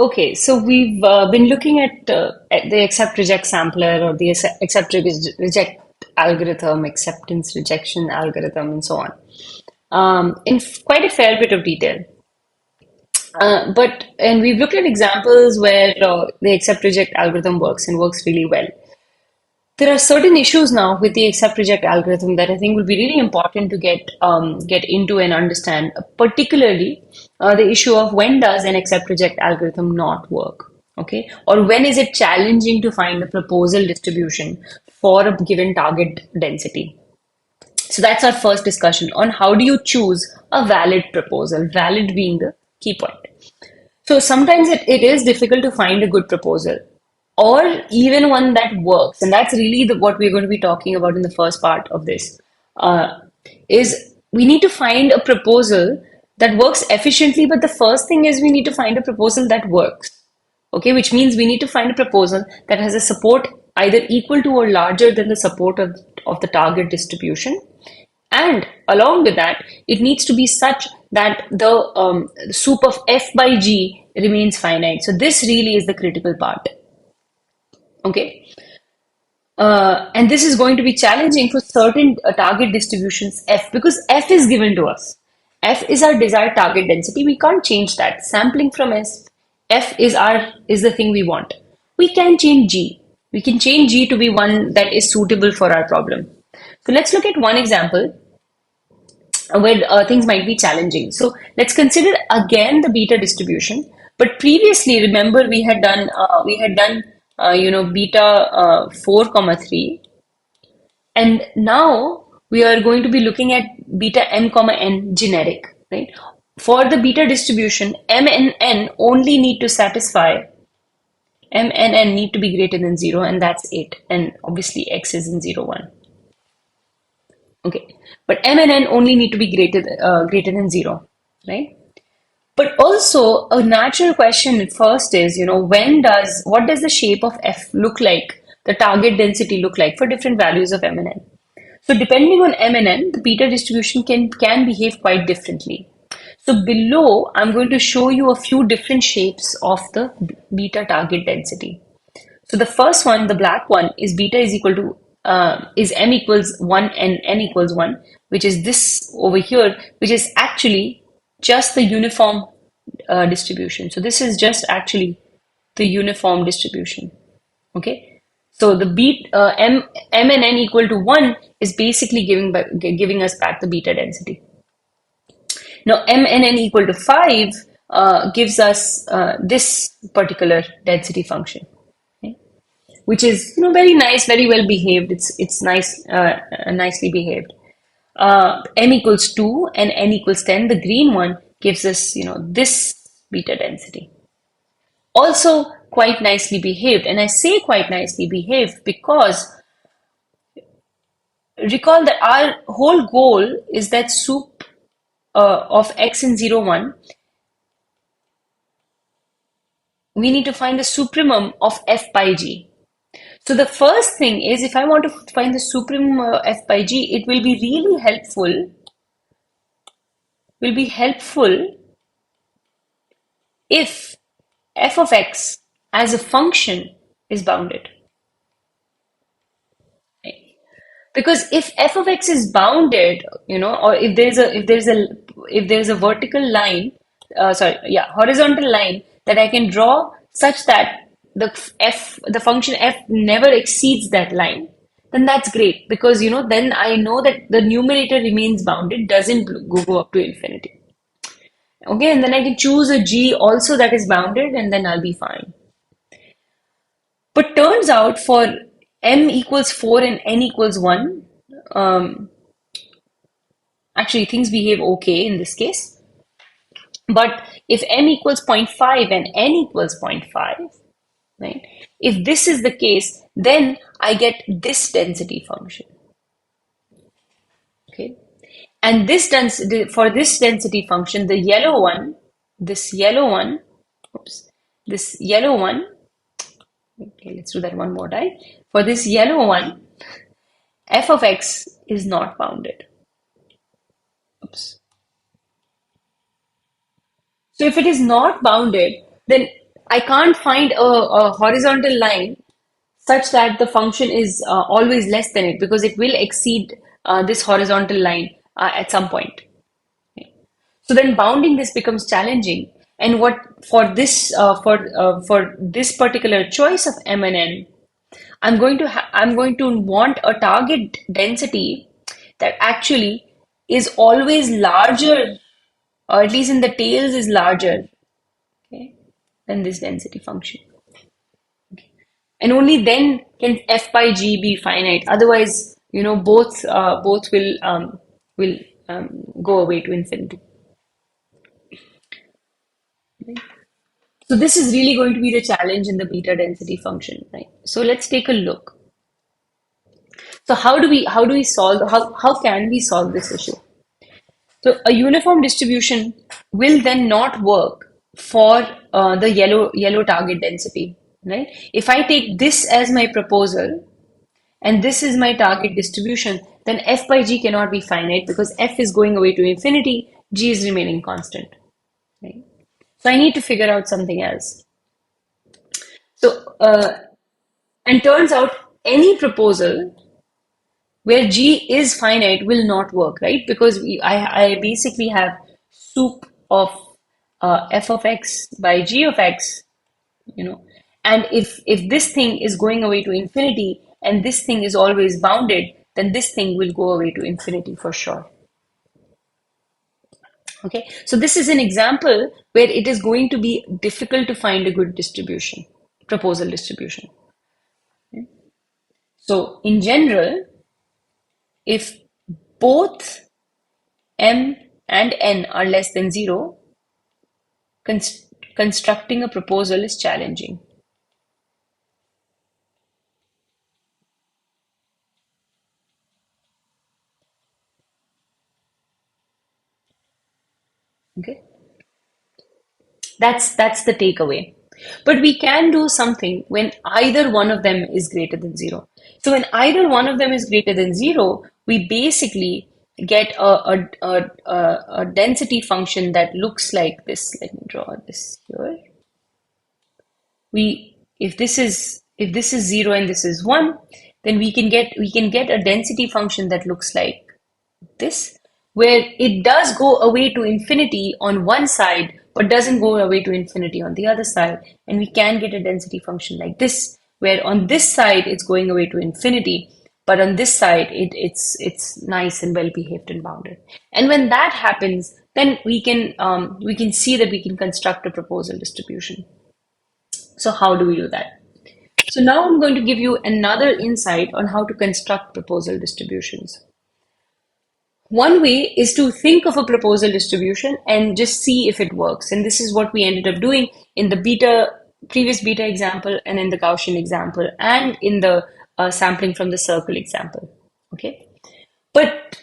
Okay, so we've been looking at the accept reject sampler or the accept reject algorithm, acceptance rejection algorithm, and so on, in quite a fair bit of detail. And we've looked at examples where the accept reject algorithm works and works really well. There are certain issues now with the accept reject algorithm that I think will be really important to get into and understand, particularly the issue of when does an accept reject algorithm not work, okay? Or when is it challenging to find a proposal distribution for a given target density? So that's our first discussion on how do you choose a valid proposal, valid being the key point. So sometimes it is difficult to find a good proposal or even one that works. And that's really what we're going to be talking about in the first part of this, uh, is we need to find a proposal that works efficiently. But the first thing is we need to find a proposal that works. Okay, which means we need to find a proposal that has a support either equal to or larger than the support of the target distribution. And along with that, it needs to be such that the soup of f by g remains finite. So this really is the critical part. Okay. And this is going to be challenging for certain target distributions f because f is given to us. F is our desired target density. We can't change that. Sampling from S, f is the thing we want. We can change g. We can change g to be one that is suitable for our problem. So let's look at one example where things might be challenging. So let's consider again the beta distribution. But previously, remember we had done beta 4 comma 3, and now we are going to be looking at beta m comma n generic, right? For the beta distribution, m and n only need to satisfy m and n need to be greater than 0, and that's it. And obviously x is in 0, 1. Okay, but m and n only need to be greater than 0, right? But also a natural question at first is, what does the shape of f look like, the target density look like for different values of m and n? So depending on m and n, the beta distribution can behave quite differently. So below, I'm going to show you a few different shapes of the beta target density. So the first one, the black one, is beta is m equals 1 and n equals 1, which is this over here, which is actually just the uniform distribution. So this is just actually the uniform distribution. Okay. So the m and n equal to 1 is basically giving us back the beta density. Now m and n equal to 5 gives us this particular density function, okay, which is very nice, very well behaved. It's nice, nicely behaved. M equals 2 and n equals 10. The green one gives us this beta density. Also quite nicely behaved, and I say quite nicely behaved because recall that our whole goal is that soup of x in 0, 1. We need to find the supremum of f by g. So the first thing is, if I want to find the supremum f by g, it will be really helpful if f of x as a function is bounded. Right? Because if f of x is bounded, or if there's a vertical line, horizontal line that I can draw such that the function f never exceeds that line, then that's great because then I know that the numerator remains bounded, doesn't go up to infinity. Okay, and then I can choose a g also that is bounded, and then I'll be fine. But turns out for m equals 4 and n equals 1, actually things behave okay in this case. But if m equals 0.5 and n equals 0.5, right? If this is the case, then I get this density function. Okay. And for this density function, this yellow one, okay, let's do that one more time. For this yellow one, f of x is not bounded. Oops. So if it is not bounded, then I can't find a horizontal line such that the function is always less than it, because it will exceed this horizontal line at some point. So then bounding this becomes challenging. And what for this particular choice of M and N, I'm going to want a target density that actually is always larger, or at least in the tails is larger, okay, than this density function. And only then can f by g be finite. Otherwise, both will go away to infinity. So this is really going to be the challenge in the beta density function, right? So let's take a look. So how do we solve how can we solve this issue? So a uniform distribution will then not work for the yellow target density, right? If I take this as my proposal and this is my target distribution, then f by g cannot be finite because f is going away to infinity, g is remaining constant, right? So I need to figure out something else. So and turns out any proposal where g is finite will not work, right? Because I basically have soup of f of x by g of x, you know, and if this thing is going away to infinity and this thing is always bounded, then this thing will go away to infinity for sure. Okay, so this is an example where it is going to be difficult to find a good distribution, proposal distribution. So in general, if both m and n are less than 0, constructing a proposal is challenging. Okay, that's the takeaway. But we can do something when either one of them is greater than 0. So when either one of them is greater than 0, we basically get a density function that looks like this. Let me draw this here. If this is 0 and this is 1, then we can get a density function that looks like this, where it does go away to infinity on one side, but doesn't go away to infinity on the other side. And we can get a density function like this, where on this side it's going away to infinity, but on this side it's nice and well behaved and bounded. And when that happens, then we can see that we can construct a proposal distribution. So how do we do that? So now I'm going to give you another insight on how to construct proposal distributions. One way is to think of a proposal distribution and just see if it works. And this is what we ended up doing in the previous beta example and in the Gaussian example and in the sampling from the circle example. Okay. But,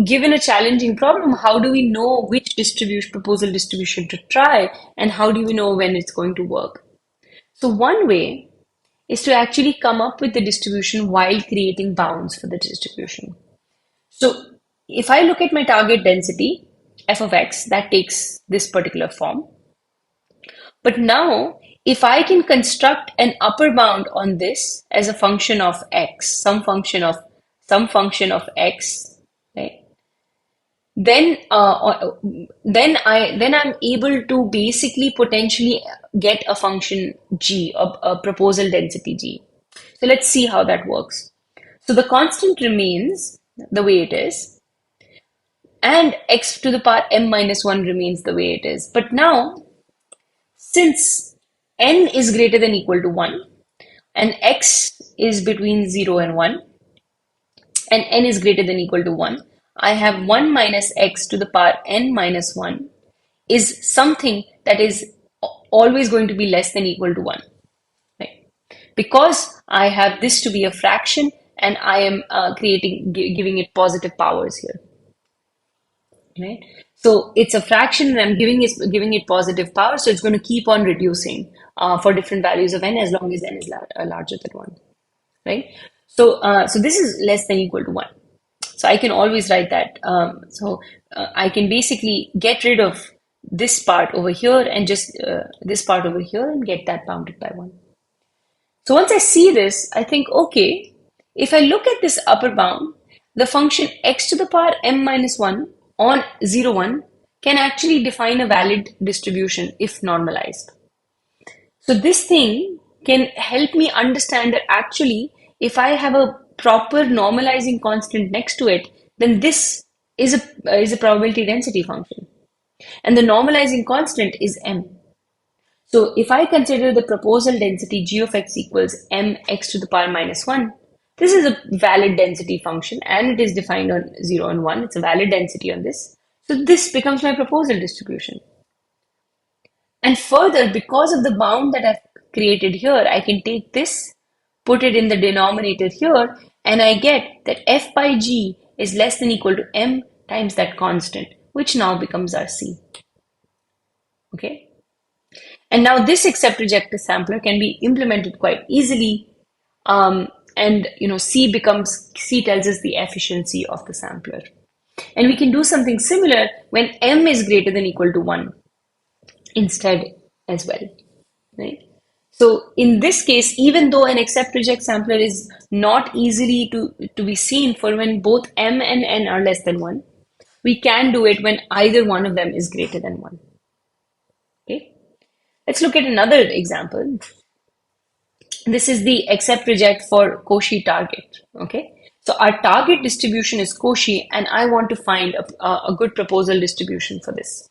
given a challenging problem, how do we know which proposal distribution to try, and how do we know when it's going to work? So one way is to actually come up with the distribution while creating bounds for the distribution. So if I look at my target density, f of x, that takes this particular form. But now, if I can construct an upper bound on this as a function of x, some function of x, right? Then I'm able to basically potentially get a function g, a proposal density g. So let's see how that works. So the constant remains the way it is, and x to the power m minus 1 remains the way it is. But now, since n is greater than equal to 1, and x is between 0 and 1, and n is greater than equal to 1, I have 1 minus x to the power n minus 1 is something that is always going to be less than equal to 1. Right? Because I have this to be a fraction, and I am giving it positive powers here. Right? So it's a fraction and I'm giving it positive power, so it's going to keep on reducing for different values of n as long as n is larger than 1. Right? So this is less than equal to 1. So I can always write that. I can basically get rid of this part over here and just this part over here and get that bounded by 1. So once I see this, I think, okay, if I look at this upper bound, the function x to the power m minus 1 on 0, 1 can actually define a valid distribution if normalized. So this thing can help me understand that actually, if I have a proper normalizing constant next to it, then this is a probability density function. And the normalizing constant is m. So if I consider the proposal density g of x equals mx to the power minus 1, this is a valid density function and it is defined on 0 and 1. It's a valid density on this. So this becomes my proposal distribution. And further, because of the bound that I've created here, I can take this, put it in the denominator here, and I get that f by g is less than equal to m times that constant, which now becomes our c. Okay? And now this accept reject sampler can be implemented quite easily. And C tells us the efficiency of the sampler. And we can do something similar when m is greater than equal to 1 instead as well, right? So in this case, even though an accept reject sampler is not easily to be seen for when both m and n are less than 1, we can do it when either one of them is greater than 1. Okay, let's look at another example. This is the accept reject for Cauchy target. Okay, so our target distribution is Cauchy, and I want to find a good proposal distribution for this.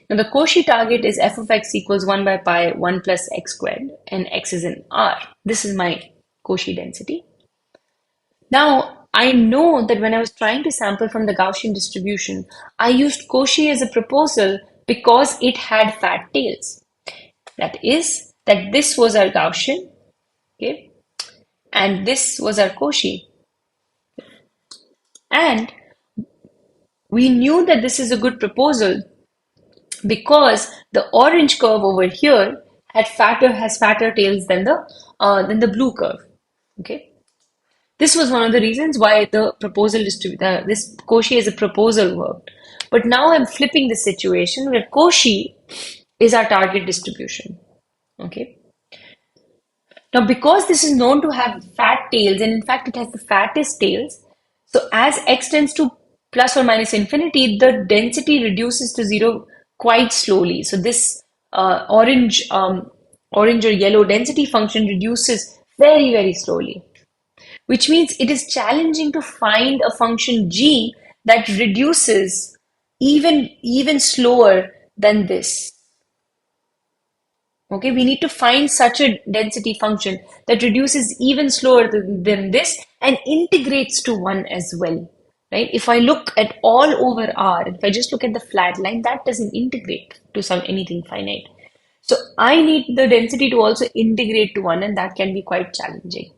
Now the Cauchy target is f of x equals 1 by pi 1 plus x squared, and x is in R. This is my Cauchy density. Now I know that when I was trying to sample from the Gaussian distribution, I used Cauchy as a proposal because it had fat tails. That is, that this was our Gaussian, okay, and this was our Cauchy. And we knew that this is a good proposal because the orange curve over here has fatter tails than the blue curve. Okay, this was one of the reasons why the proposal this Cauchy as a proposal worked. But now I'm flipping the situation where Cauchy is our target distribution. Okay. Now, because this is known to have fat tails, and in fact it has the fattest tails, so as x tends to plus or minus infinity, the density reduces to 0 quite slowly. So this orange or yellow density function reduces very, very slowly, which means it is challenging to find a function g that reduces even slower than this. Okay, we need to find such a density function that reduces even slower than this and integrates to 1 as well, right? If I look at all over R, if I just look at the flat line, that doesn't integrate to anything finite. So I need the density to also integrate to 1, and that can be quite challenging.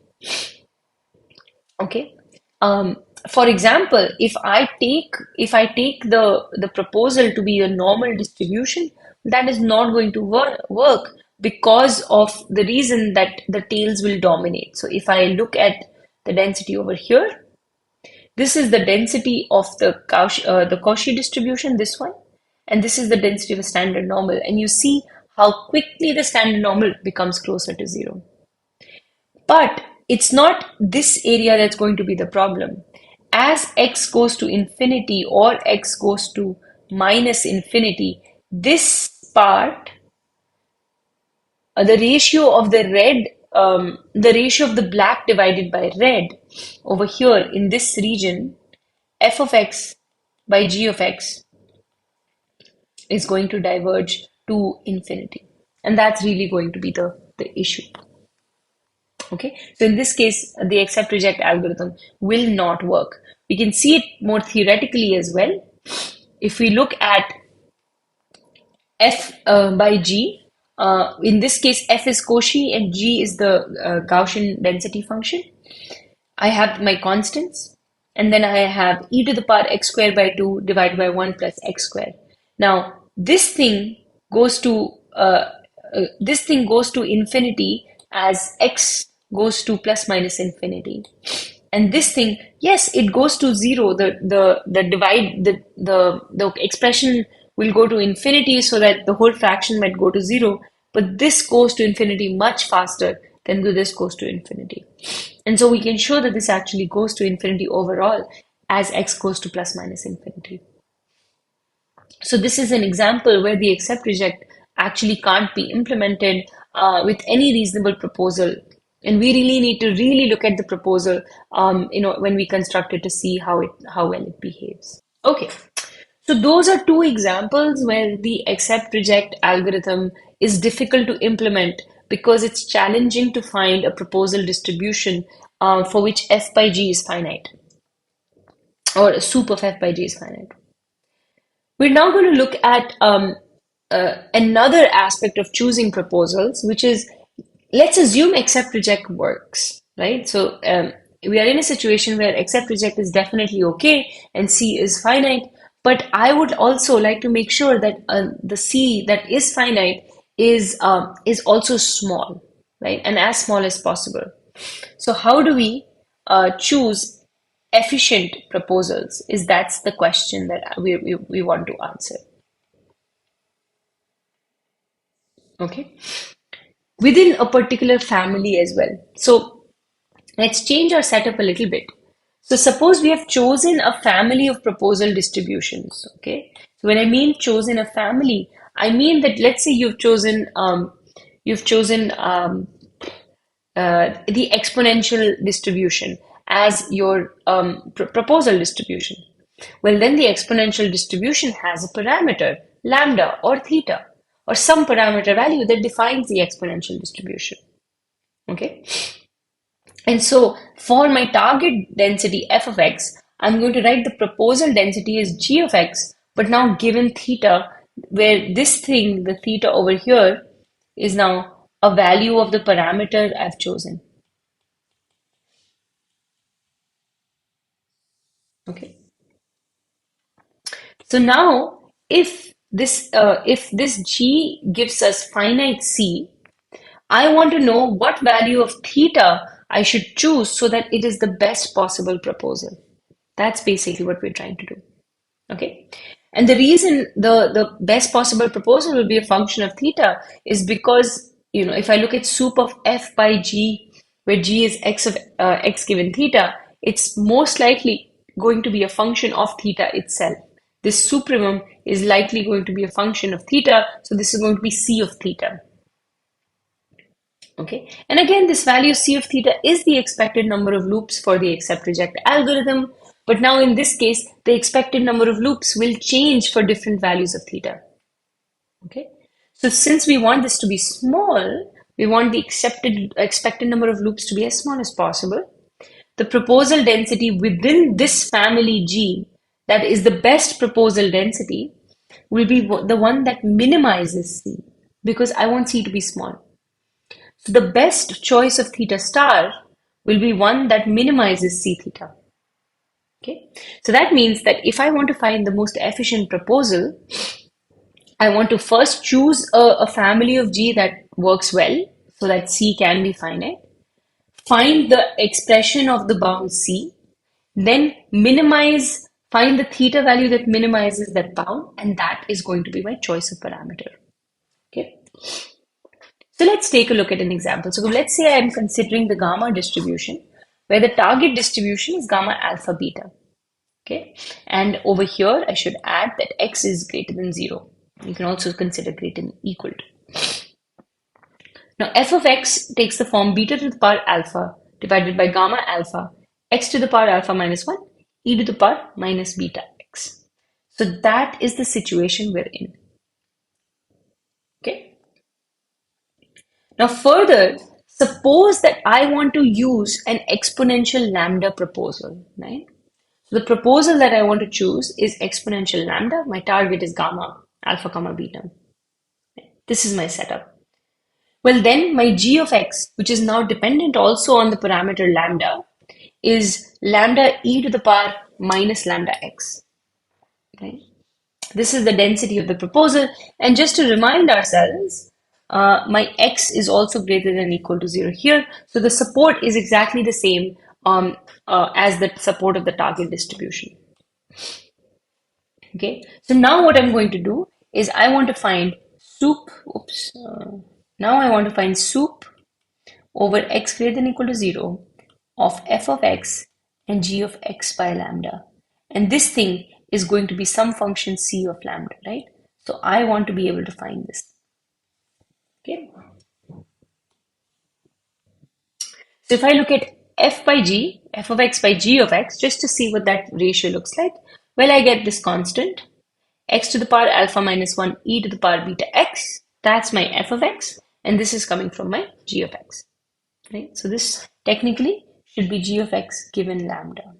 Okay. For example, if I take the proposal to be a normal distribution, that is not going to work because of the reason that the tails will dominate. So if I look at the density over here, this is the density of the Cauchy distribution, this one, and this is the density of a standard normal. And you see how quickly the standard normal becomes closer to 0. But it's not this area that's going to be the problem. As x goes to infinity or x goes to minus infinity, this part, the ratio of the ratio of the black divided by red over here in this region, f of x by g of x is going to diverge to infinity. And that's really going to be the issue. Okay, so in this case, the accept reject algorithm will not work. We can see it more theoretically as well. If we look at f by g, in this case, f is Cauchy and g is the Gaussian density function. I have my constants, and then I have e to the power x squared by 2 divided by 1 plus x squared. Now, this thing goes to infinity as x goes to plus minus infinity. And this thing, yes, it goes to 0. The expression will go to infinity so that the whole fraction might go to 0, but this goes to infinity much faster than this goes to infinity. And so we can show that this actually goes to infinity overall as x goes to plus minus infinity. So this is an example where the accept reject actually can't be implemented with any reasonable proposal. And we really need to really look at the proposal, when we construct it to see how well it behaves. Okay, so those are two examples where the accept reject algorithm is difficult to implement because it's challenging to find a proposal distribution for which f by g is finite, or a soup of f by g is finite. We're now going to look at another aspect of choosing proposals, which is, let's assume accept reject works, right? So we are in a situation where accept reject is definitely okay and C is finite, but I would also like to make sure that the C that is finite is also small, right? And as small as possible. So how do we choose efficient proposals? That's the question that we want to answer. Okay. Within a particular family as well. So let's change our setup a little bit. So suppose we have chosen a family of proposal distributions. Okay. So when I mean chosen a family, I mean that let's say you've chosen the exponential distribution as your proposal distribution. Well, then the exponential distribution has a parameter, lambda or theta, or some parameter value that defines the exponential distribution. Okay. And so for my target density f of x, I'm going to write the proposal density as g of x, but now given theta, where this thing, the theta over here, is now a value of the parameter I've chosen. Okay. So now, if this g gives us finite c, I want to know what value of theta I should choose so that it is the best possible proposal. That's basically what we're trying to do. Okay. And the reason the best possible proposal will be a function of theta is because, if I look at soup of f by g, where g is x of x given theta, it's most likely going to be a function of theta itself. This supremum is likely going to be a function of theta, so this is going to be c of theta. Okay, and again, this value c of theta is the expected number of loops for the accept reject algorithm. But now in this case, the expected number of loops will change for different values of theta. Okay, so since we want this to be small, we want the expected number of loops to be as small as possible. The proposal density within this family G, that is the best proposal density, will be the one that minimizes C, because I want C to be small. So the best choice of theta star will be one that minimizes C theta. Okay, so that means that if I want to find the most efficient proposal, I want to first choose a family of G that works well so that C can be finite, find the expression of the bound C, then find the theta value that minimizes that bound, and that is going to be my choice of parameter. Okay. So let's take a look at an example. So let's say I'm considering the gamma distribution, where the target distribution is gamma alpha beta. Okay, and over here I should add that x is greater than 0. You can also consider greater than equal to. Now f of x takes the form beta to the power alpha divided by gamma alpha, x to the power alpha minus 1, e to the power minus beta x. So that is the situation we're in. Okay. Now further, suppose that I want to use an exponential lambda proposal, right? So the proposal that I want to choose is exponential lambda. My target is gamma, alpha comma beta. This is my setup. Well, then my g of x, which is now dependent also on the parameter lambda, is lambda e to the power minus lambda x. Okay. This is the density of the proposal. And just to remind ourselves, my x is also greater than equal to 0 here. So the support is exactly the same as the support of the target distribution. Okay, so now what I'm going to do is I want to find soup. Oops. Now I want to find soup over x greater than equal to 0 of f of x and g of x by lambda. And this thing is going to be some function c of lambda, right? So I want to be able to find this. Okay. So if I look at f by g, f of x by g of x, just to see what that ratio looks like, well, I get this constant, x to the power alpha minus 1 e to the power beta x. That's my f of x, and this is coming from my g of x. Right? So this technically should be g of x given lambda.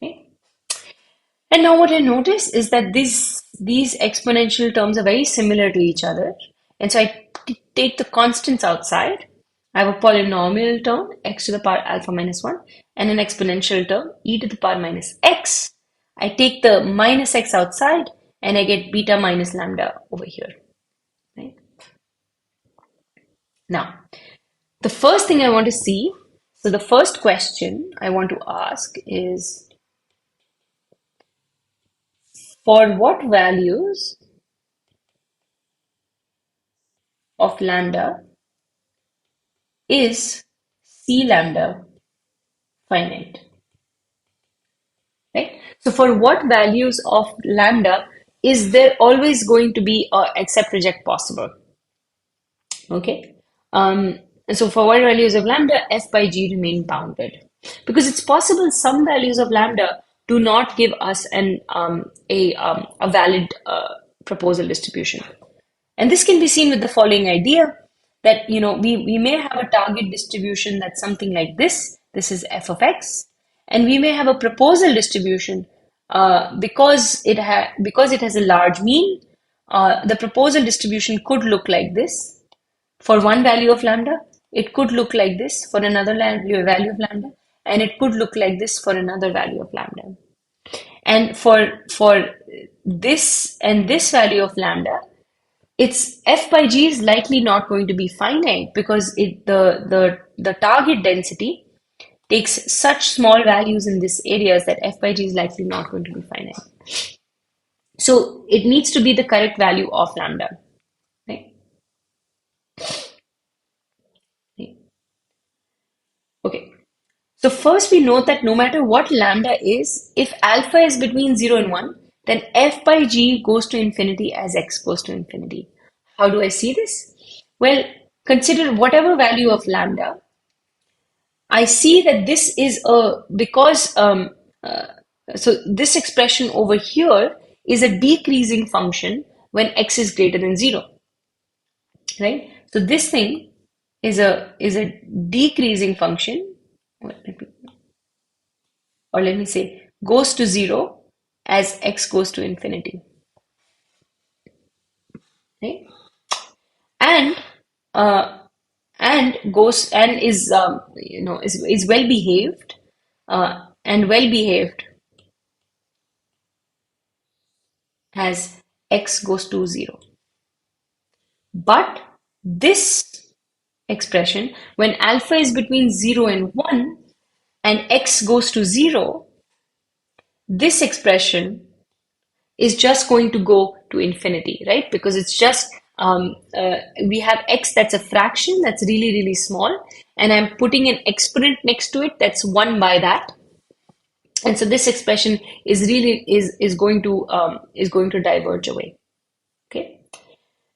Okay? And now what I notice is that these exponential terms are very similar to each other. And so I take the constants outside. I have a polynomial term, x to the power alpha minus 1, and an exponential term, e to the power minus x. I take the minus x outside, and I get beta minus lambda over here. Right? Now, the first thing I want to see, so the first question I want to ask is, for what values of lambda is C lambda finite? Right? So for what values of lambda is there always going to be a accept reject possible? Okay. And so for what values of lambda, f by g remain bounded. Because it's possible some values of lambda do not give us a valid proposal distribution. And this can be seen with the following idea that, we may have a target distribution that's something like this. This is f of x. And we may have a proposal distribution because it has a large mean. The proposal distribution could look like this. For one value of lambda, it could look like this for another value of lambda, and it could look like this for another value of lambda. And for this and this value of lambda, it's f by g is likely not going to be finite because the target density takes such small values in this areas that f by g is likely not going to be finite. So it needs to be the correct value of lambda. Right? Okay. So first we note that no matter what lambda is, if alpha is between 0 and 1, then f by g goes to infinity as x goes to infinity. How do I see this? Well, consider whatever value of lambda. I see that this is so this expression over here is a decreasing function when x is greater than 0. Right? So this thing is a decreasing function, or let me say goes to 0 as x goes to infinity. Right? And goes and is is well behaved, and well behaved as x goes to 0. But this expression, when alpha is between 0 and 1 and x goes to 0, this expression is just going to go to infinity, right? Because it's just we have x that's a fraction that's really, really small, and I'm putting an exponent next to it that's 1 by that. And so this expression is going to diverge away. Okay,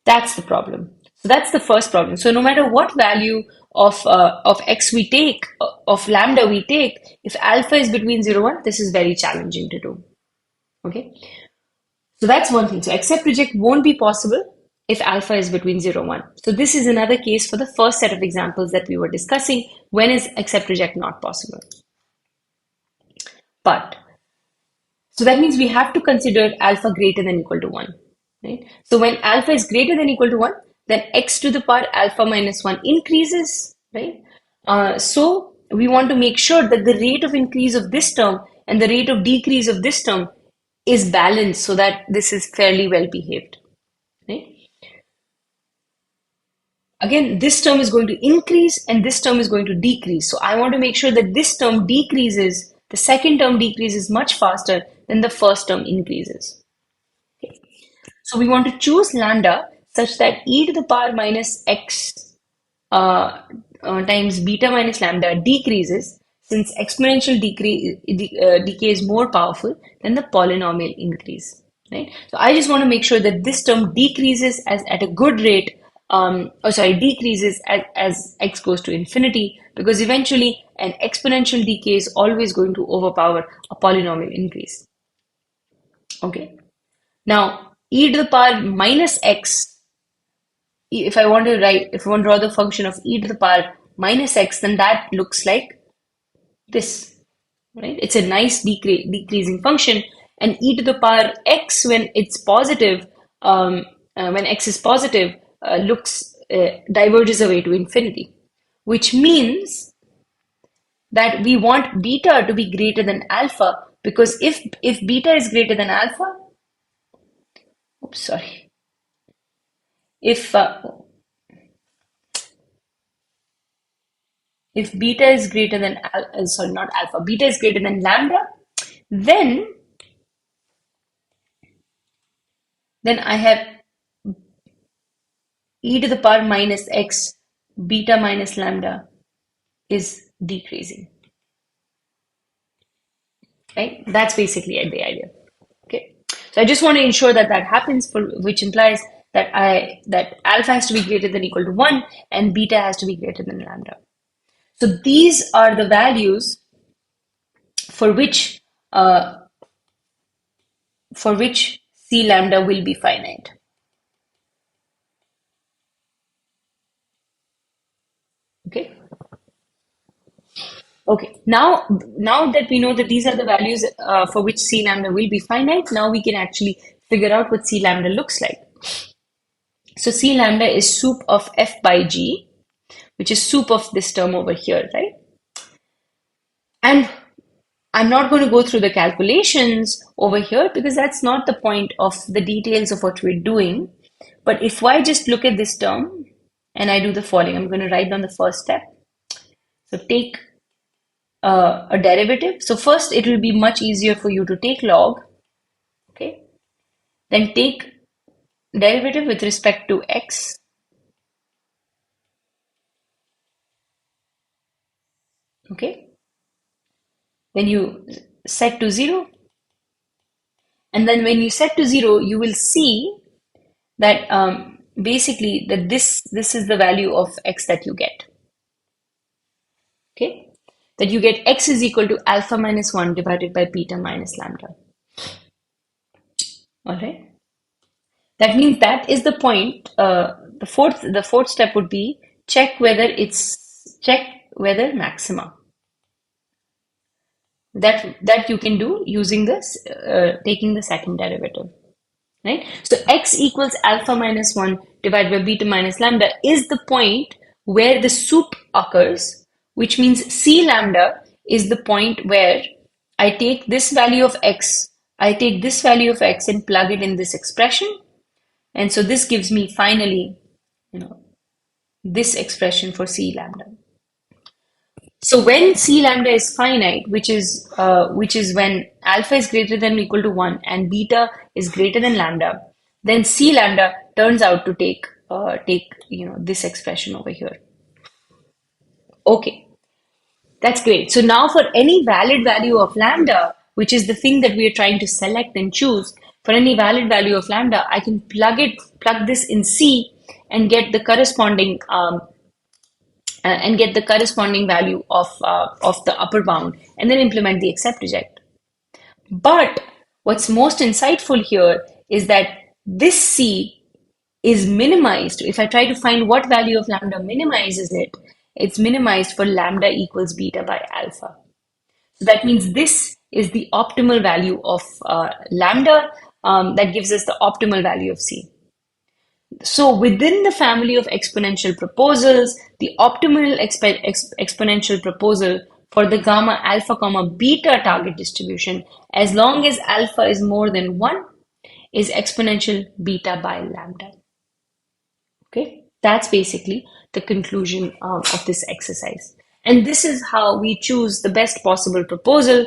that's the problem. So that's the first problem. So no matter what value of x we take, of lambda we take, if alpha is between 0 and 1, this is very challenging to do. Okay, so that's one thing. So accept reject won't be possible if alpha is between 0 and 1. So this is another case for the first set of examples that we were discussing. When is accept reject not possible? But so that means we have to consider alpha greater than equal to 1. Right? So when alpha is greater than equal to 1, then x to the power alpha minus 1 increases. Right? So we want to make sure that the rate of increase of this term and the rate of decrease of this term is balanced so that this is fairly well behaved. Right? Again, this term is going to increase and this term is going to decrease. So I want to make sure that this term decreases, the second term decreases much faster then the first term increases. Okay. So we want to choose lambda such that e to the power minus x times beta minus lambda decreases, since exponential decay is more powerful than the polynomial increase, right? So I just want to make sure that this term decreases as at a good rate, decreases as x goes to infinity, because eventually an exponential decay is always going to overpower a polynomial increase. Okay. Now, e to the power minus x, if I want to draw the function of e to the power minus x, then that looks like this, right? It's a nice decreasing function, and e to the power x when it's positive, when x is positive, diverges away to infinity, which means that we want beta to be greater than alpha, because if beta is greater than alpha, oops, sorry, if beta is greater than not alpha, beta is greater than lambda, then I have e to the power minus x beta minus lambda is decreasing, right? That's basically the idea. Okay, so I just want to ensure that that happens, which implies that alpha has to be greater than equal to 1 and beta has to be greater than lambda. So these are the values for which C lambda will be finite. Okay. Okay. Now that we know that these are the values for which C lambda will be finite, now we can actually figure out what C lambda looks like. So C lambda is soup of f by g, which is soup of this term over here, right? And I'm not going to go through the calculations over here because that's not the point of the details of what we're doing. But if I just look at this term and I do the following, I'm going to write down the first step. So take a derivative. So first, it will be much easier for you to take log. Okay. Then take derivative with respect to x. Okay. Then you set to 0. And then when you set to 0, you will see that basically that this is the value of x that you get. Okay. That you get x is equal to alpha minus 1 divided by beta minus lambda. All right. That means that is the point. The fourth step would be check whether maxima. That you can do using this, taking the second derivative, right? So x equals alpha minus 1 divided by beta minus lambda is the point where the soup occurs, which means C lambda is the point where I take this value of x, and plug it in this expression. And so this gives me finally, this expression for C lambda. So when C lambda is finite, which is when alpha is greater than or equal to 1 and beta is greater than lambda, then C lambda turns out to take this expression over here. Okay, that's great. So now for any valid value of lambda, which is the thing that we are trying to select and choose, for any valid value of lambda, I can plug this in C and get the corresponding value of the upper bound, and then implement the accept reject. But what's most insightful here is that this C is minimized. If I try to find what value of lambda minimizes it, it's minimized for lambda equals beta by alpha. So that means this is the optimal value of lambda that gives us the optimal value of C. So within the family of exponential proposals, the optimal exponential proposal for the gamma alpha comma beta target distribution, as long as alpha is more than 1, is exponential beta by lambda. Okay, that's basically the conclusion of this exercise. And this is how we choose the best possible proposal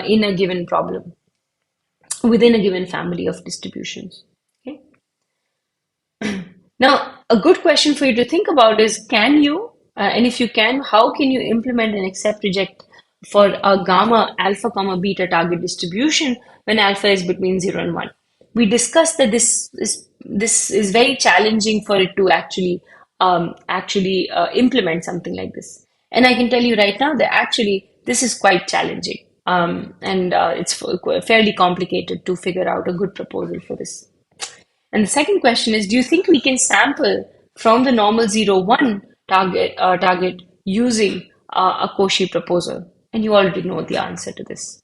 in a given problem. within a given family of distributions. Okay. Now, a good question for you to think about is, can you, and if you can, how can you implement and accept reject for a gamma, alpha, comma, beta target distribution when alpha is between 0 and 1? We discussed that this is very challenging for it to actually implement something like this. And I can tell you right now that actually this is quite challenging. And it's fairly complicated to figure out a good proposal for this. And the second question is, do you think we can sample from the normal 0, 1 target using a Cauchy proposal? And you already know the answer to this.